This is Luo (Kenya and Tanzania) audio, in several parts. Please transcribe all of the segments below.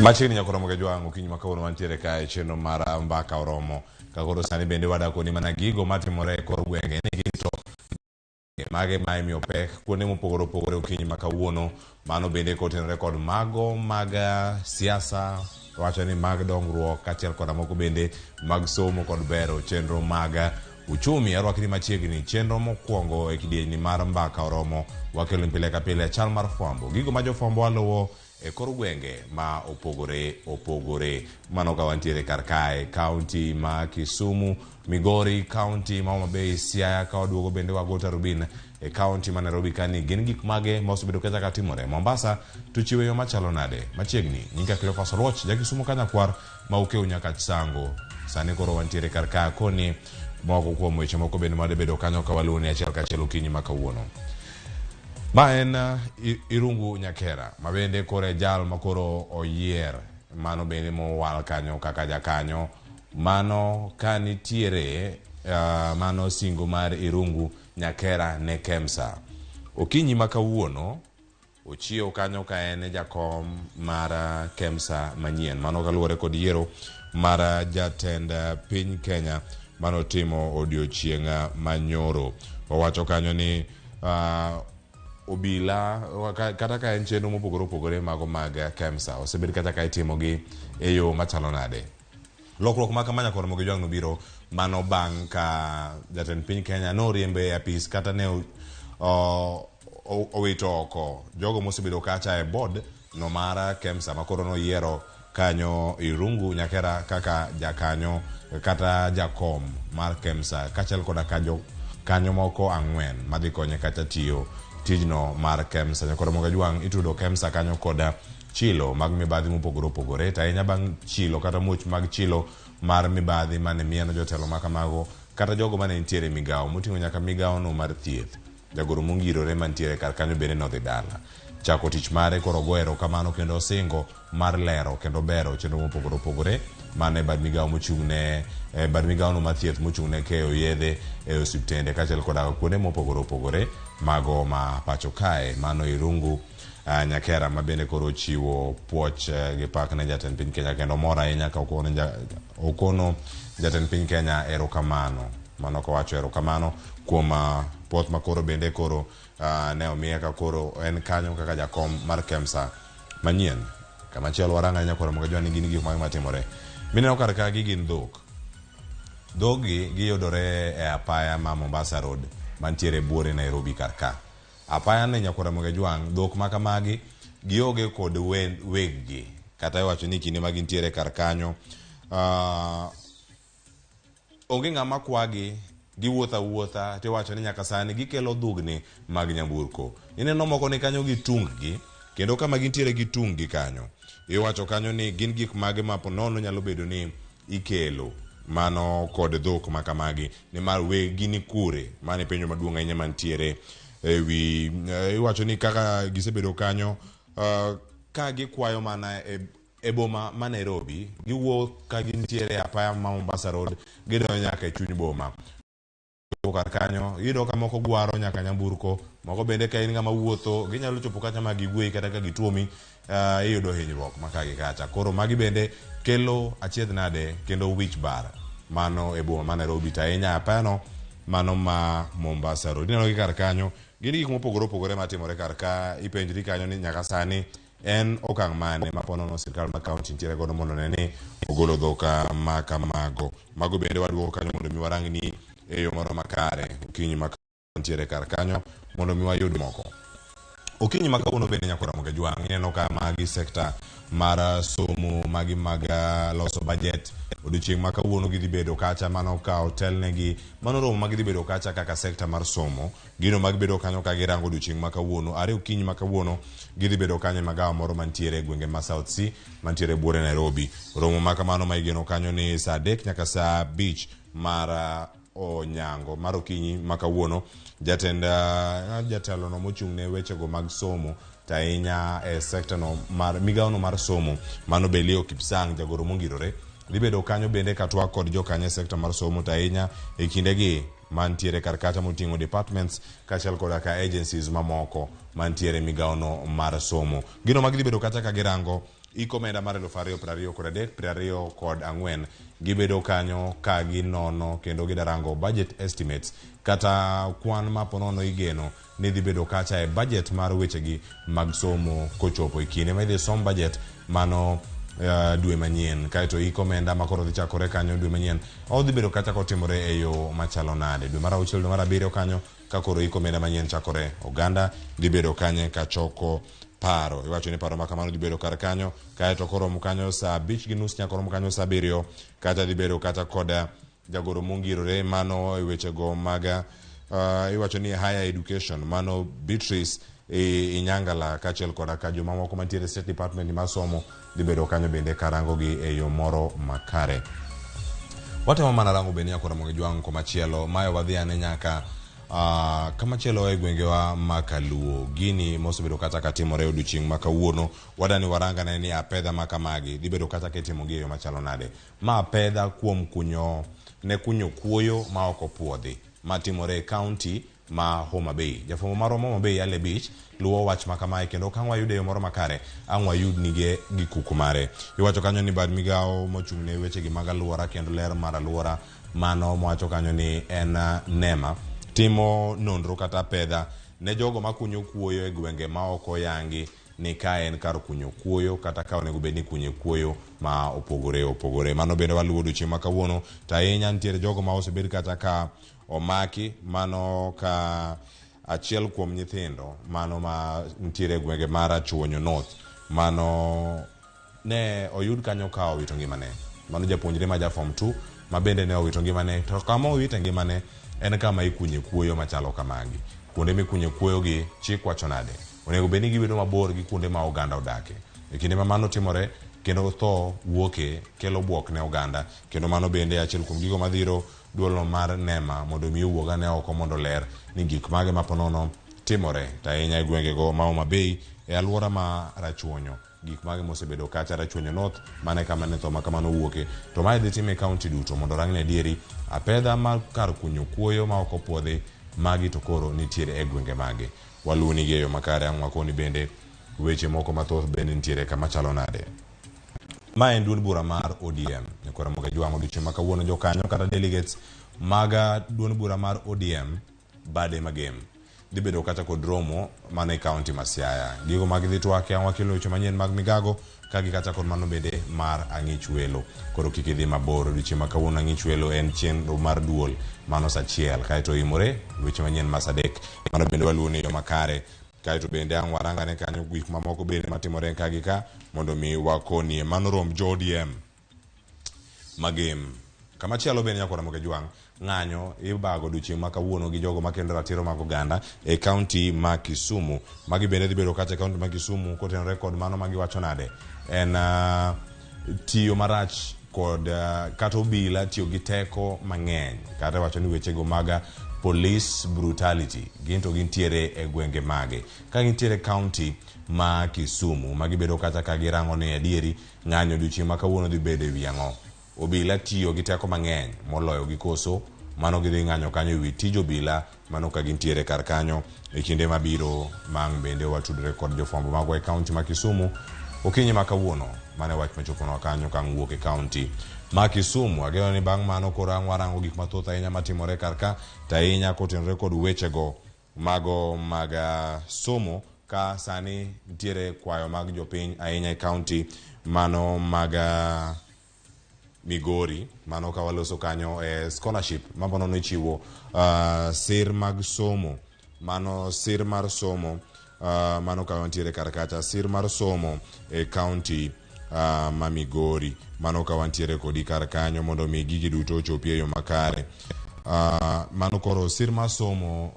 Machini nyakoromo ke jwangu kinyi makawuono mantiere kae chenro mar mbaka oromo kakoro sani bende wadakoni mana gigo matimore kor gwenge ni gito mage ma imiyo pek kuonde mopogore opogore okinyi makawuono mano bende kotenore kod mago mag siasa wacho ni mag dongruok kaachiel kod moko bende mag somo kod bero chenro mag uchumi arwakni machiegni chenro mokwongo e kidieny mar mbaka oromo wakelo pile ka pile chal mar fwambo gigo ma jofwambo waluwo e kor gwenge ma opogore mano ka wantiere kar kae kaunti ma Kisumu, Migori, kaunti ma Homa Bay, Siaya ka waduogo bende wagota Rubin e kaunti ma Nairobi kani gin gik mage ma osebedo ka timore Mombasa tuchiwo yo machalo nade machiegni nyinga Cleophas Roch ja Kisumu kanyakwar ma ukeu nyaka sango sani koro wantiere kar kae koni moko kuom weche moko bende made bedo kanyo ka waluoni achiel kachiel okinyi makawuono. Ma en Irungu Nyakera ma bende kore jal makoro oyier mano bende mowal kanyo kaka jakanyo mano kanitiere mano singo mar Irungu Nyakera ne KEMSA okinyi makawuono ochiew kanyo ka en jakom mar KEMSA manyien mano kaluwore kod yiero mar jatend piny Kenya mano timo odiochieng' manyoro owacho kanyo ni obila kata ka en chenro mopogore opogore mago mag KEMSA osebed kata ka itimogi e yo machalo nade lokruok ma kamanya koro mogi jwang' nobiro mano bang' ka jatend piny Kenya noriembe e apis kata ne owito oko jogo mosebedo kacha e board no mar KEMSA makoro noyiero kanyo Irungu Nyakera kaka jakanyo kata jakom mar KEMSA kachel koda kanyo moko ang'wen madhi konye kata tiyo tijno mar KEMSA nyakoro moga jwang' itudo KEMSA kanyo koda chilo mag mibadhi mopogore opogore ta inya bang' chilo kata much mag chilo mar mibadhi mane mieno jotelo makamago kata jogo mane nitiere migawo moting'o nyaka migawo no mar thieth jagoro mongirore mantiere kar kanyo bende nodhi dala chako tich mare koro goero kamano kendo singo mar lero kendo bero chenro mopogore opogore mane bad migawo mochung'ne bad migawo no mar thieth mochung'ne keyo yedhe e osiptende kaachiel koda kuonde mopogore opogore mago ma pacho kae mano Irungu Nyakera ma bende koro chiwo puoch gi pak ne jatend piny Kenya kendo mor ahinya ka okono jatend piny Kenya erokamano mano kowacho erokamano kuom puoth makoro bende koro ne omiye ka koro en kanyo kaka jakom mar KEMSA manyien kamachielo waranga ahinya koro moga jwani gin gik matimore mineno kar ka gin dhok gi giyudore e apaya ma Mombasa Road mantiere buore Nairobi kar ka apaya ne nyakora moga jwang' dhok makamagi gionge kod weggi kata iwacho ni kinde magintiere kar kanyo onge ng'ama kwagi giwuotha wuotha tiwacho ni nyaka sani gikelo dhugni mag nyamburko ineno moko ni kanyo gi tunggi kendo kama gintiere gi tunggi kanyo iwacho kanyo ni gin gik mage ma ponono nyalo bedo ni ikelo mano kod dhok makamagi ni mar wegi ni kure mane penjo maduong' ahinya mantiere ewi iwacho ni kaka gisebedo kanyo ka gikwayo mana e boma ma Nairobi giwuok ka gintiere apaya ma Mombasa Road gidonjo nyaka e chuny boma kar kanyo iyudo ka moko gwaro nyaka nyamburko moko bende ka in ng'ama wuotho ginyalo chopo kacha ma gigwei kata ka gituomi iyudo hinyruok makagi kacha koro magi bende kelo achiedh nade kendo wich bar mano e boma ma Nairobi ta inya apano mano ma Mombasa Road ineno gi kar kanyo gin gik mopogore opogore matimore kar ka ipenjri kanyo ni nyaka sani en okang' mane ma ponono sirkal ma kaunti nitiere godo mondo neni ogolo dhok makamago mago bende waduogo kanyo mondo mi warang ni e yo moro makare okinyi makantiere kar kanyo mondo mi wayud moko okinyi makawuono bende nyakora moga jwang' ineno ka magi sekta mar somo magi mag loso budget odiochieng' makawuono gidhi bedo kacha mano ka hotel negi mano romo magidhi bedo kacha kaka sekta mar somo gino mag bedo kanyo ka girango odiochieng' makawuono are okinyi makawuono gidhi bedo kanyo magawa moro mantiere gwenge ma South Sea mantiere buore Nairobi romo makamano ma igeno kanyo ni saa 3 nyaka saa 5 mar onyango mar okinyi makawuono jatelo no mochung'ne wechego mag somo tainya e sekta no mar migawo no mar somo mano Belio Kipsang jagoro mongirore dhi bedo kanyo bende katwa kod jokanye sekta mar somo tainya e kindegi mantiere kar kacha moting'o departments kaachiel koda ka agencies mamoko mantiere migawo no mar somo gino magidhi bedo kacha ka girango ikomenda mar 2023 kod ang'wen gibedo kanyo ka ginono kendo gidarango budget estimates kata kwan maponono igeno ni dhi bedo kacha e budget mar wechegi mag somo kochopo e kinde ma idhi som budget mano dwe manyien kaeto ikomenda makoro dhi chakore kanyo dwe manyien odhi bedo kacha kotimore e yo machalo nade dwe mar 6 dwe mar 7 kanyo ka koro ikomenda manyien chakore oganda dhi bedo kanye ka choko paro iwacho ni paro makamano dhi bedo kar kanyo kaeto koro kanyo saa 5:30 nyaka koro kanyo saa 7 kata dhi bedo kata koda jagoro mongirore mano e wechego maga iwacho ni higher education mano Beatrice Inyangala kachiel koda ka joma moko mantiere State Department mar somo dhi bedo kanyo bende karango gi e yo moro makare. Watemo mana rango bende nyakora monge jwang' komachielo mayo wadhi ane nyaka kamachielo e gwengewa makaluo gini mosebedo kata katimore odiochieng' makawuono wadani waranga ne ni apedha makamagi dhi bedo kata ketimo gi e yo machalo nade ma apedha kuom kunyo kuoyo ma oko puodhi matimore e county ma Homa Bay. Jafwambo mar Homa Bay Ale Beach luwo wach makamae kendo ka wayude yo moro makare ang' wayud nige gi kuku mare. Iwacho kanyo ni bad migao mochung' ne weche gi mag alwora kendo ler mar alwora mano mowacho kanyo ni en NEMA timo nonro kata pedha ne jogo makunyo kuoyo e gwenge ma oko yangi ni ka en kar kunyo kuoyo kata ka onego bed ni kunyo kuoyo ma opogore mano bende waluwo odiochieng' makawuono to ahinya nitiere jogo ma osebed kata ka omaki mano ka achiel kuom nyithindo mano ma nitiere gwenge mar Achuonyo North mano ne oyud kanyo ka owito ngimane mano japuonjre ma form 2 ma bende ne owito ngimane to kama owito ngimane en kama ikunye kuoyo machalo kamagi kuonde mikunye kuoyo gi chik wacho nade onego bed ni gibedo mabor gi kuonde ma oganda odake e kinde ma mano timore kendo tho wuoke kelo buok ne oganda kendo mano bende achiel kuom gigo madhiro duolo mar NEMA mondo mi wuoga ne oko mondo ler ni gik mage maponono timore ta ahinya e gwengego ma Homa Bay e alwora ma Rachuonyo gik mage mosebedo kacha Rachuonyo North mane kama ne tho makamano wuoke to mae dhi time county duto mondo rang ne dieri apedha mar kar kunyo kuoyo ma oko puodhi magi to koro nitiere e gwenge mage waluwo ni geyo makare ang' wakoni bende weche moko mathoth bende nitiere kama chalo nade. Ma en duond bura mar ODM nyakora moga jwang' odiochieng' makawuono jokanyo kata delegates maga duond bura mar ODM bade magem dhi bedo kata kod romo mana e county ma Siaya gigo mag dhi twake ang' wakelo weche manyien mag migago ka gi kata kod mano bende mar ang'ich welo koro kik idhi mabor odiochieng' makawuono ang'ich welo en chenro mar duol mano saa 1 kaeto imore weche manyien ma saa 3 mano bende waluwo ni yo makare kaeto bende ang' waranga ne kanyo gik mamoko bende matimore ka gi ka mondo mi wakonie mano rom jo ODM magem kamachielo bende nyakora moga jwang' ng'anyo ibago odiochieng' makawuono gi jogo makendo ratiro mag oganda e county ma Kisumu magi bende dhi bedo kata e county ma Kisumu kotenore kod mano magiwacho nade en tiyo marach kod kata obila tiyo gi teko mang'eny kata wacho ni wechego maga police brutality ginto gintiere e gwenge mage ka gintiere county ma Kisumu magi bedo kata ka girango ne adieri ng'anyo odiochieng' makawuono dhi bedo e wi ang'o obila tiyo gi teko mang'eny moloyo gi koso mano gidhi ng'anyo kanyo e wi tij obila mano ka gintiere kar kanyo e kinde mabiro mang' bende watudore kod jofwambo magwa e county ma Kisumu okinyi makawuono mane wach machoponwa kanyo ka wuok e county ma Kisumu ageno ni bang' mano koro ang' warango gik mathoth ahinya matimore kar ka to ahinya kotenore kod wechego mago mag somo ka sani nitiere kwayo mag jopiny ahinya e county mano mag Migori mano ka waloso kanyo scholarship maponono ichiwo sir mag somo mano sir mar somo mano ka wantiere kar kacha sir mar somo e county ma Migori mano ka wantiere kodi kar kanyo mondo mi gigi duto ochopi e yo makare mano koro sir mar somo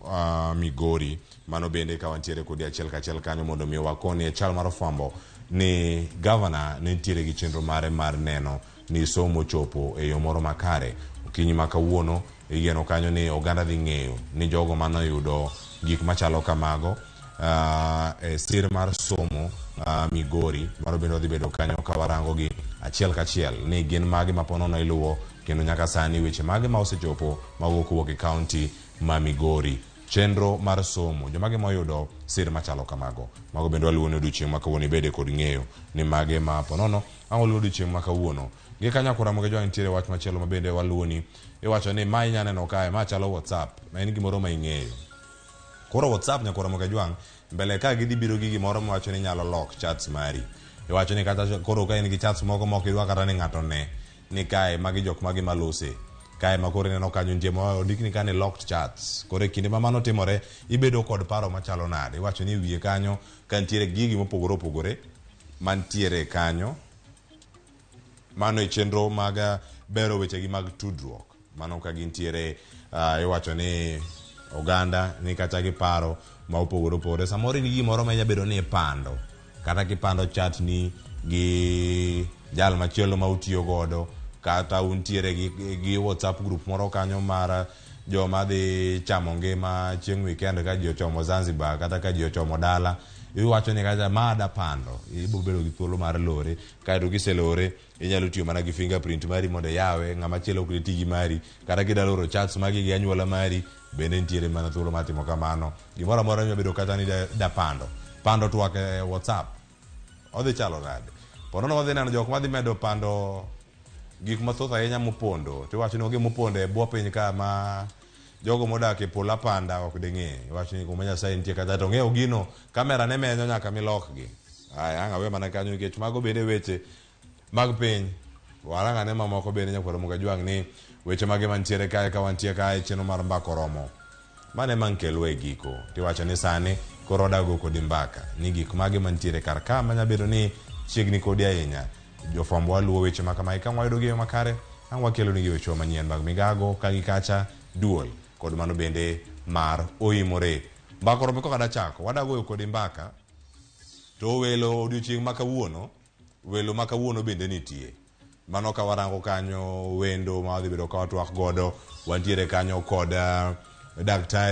Migori mano bende ka wantiere kodi achiel kachiel kanyo mondo mi wakoni e chal mar fwambo ni governor ne nitiere gi chenro mare mar neno ni somo chopo e yo moro makare okinyi makawuono igeno kanyo ni oganda dhi ng'eyo ni jogo mano yudo gik machalo kamago e sir mar somo Migori mano bende dhi bedo kanyo ka warango gi achiel kachiel ni gin mage maponono iluwo kendo nyaka sani weche mage ma osechopo mawuok e county ma Migori chenro mar somo, jomage moyudo sir machalo kamago. Mago bende waluwo ni odiochieng' ma kawuono ibede kod ng'eyo ni mage ma ponono. Ang' waluwo odiochieng' ma kawuono gi kanyakora moge jwang' nitiere wach machielo ma bende waluwo ni iwacho ni ma inya neno kae, ma chalo WhatsApp, ma en gimoro ma ing'eyo. Koro WhatsApp nyakora moge jwang' mbele ka gidhi biro gi gimoro ma wacho ni nyalo lock chats mari. Iwacho ni kata koro ka in gi chats moko mok idwa kata ni ng'ato ne ni kae magi jok magi malose kae ma koro ineno kanyo nitie ma ondik ni kane locked chats. Koro e kinde ma mano timore ibedo kod paro machalo nade. Iwacho ni wiye kanyo ka nitiere gigi mopogore opogore mantiere kanyo. Mano e chenro mag bero wechegi mag tudruok. Mano ka gintiere iwacho ni oganda ni kata giparo ma opogore opogore. Samoro ni gimoro ma bedo ni ipando kata kipando chat ni gi jal machielo ma utiyo godo, kata untiere gi WhatsApp group moro kanyo mar joma dhi chamo ngima chieng' weekend ka ji ochomo Zanzibar kata ka ji ochomo dala. Iwacho ni kata mada pando ibo bedo gi thuolo mar lore, kaeto kiselore inyalo tiyo mana gi fingerprint mari mondo yawe, ng'ama chielo ok ti gi mari, kata kidalo oro chats magi gi anyuola mari bende nitiere mana thuolo mar timo kamano. Gimoro amora nyalo bedo kata ni da pando twak e WhatsApp odhi chalo nade. Ponono wadhi neno jok madhi medo pando gik mathoth ahinya mopondo. Tiwacho ni oge mopondo e bwo piny ka ma jogo modak e pola panda ok ding'e. Iwacho ni kuma Nyasaye nitie kata to ng'eyo gino kamera ne menyo nyaka milokgi. Ang' awe mana kanyo nikech mago bende weche mag piny. Warang' ane mamoko bende nyakwara moga jwang' ni weche mage mantiere kae ka wantie kae chenro mar mbako romo. Mane mankelwe giko. Tiwacho ni sani koro odago kod mbaka ni gik mage mantiere kar ka manya bedo ni chiegni kodi ahinya. Jofwambo waluwo weche ma kamae ka wayudo gi makare, ang' wakelo ni weche manyien mag migago ka gi kacha duol kod mano bende mar oimore. Mbako romo kada chako wadago kod mbaka to welo odiochieng' ma kawuono, welo ma kawuono bende nitie. Mano ka warango kanyo wendo ma wadhi bedo ka watwak godo, wantiere kanyo kod daktari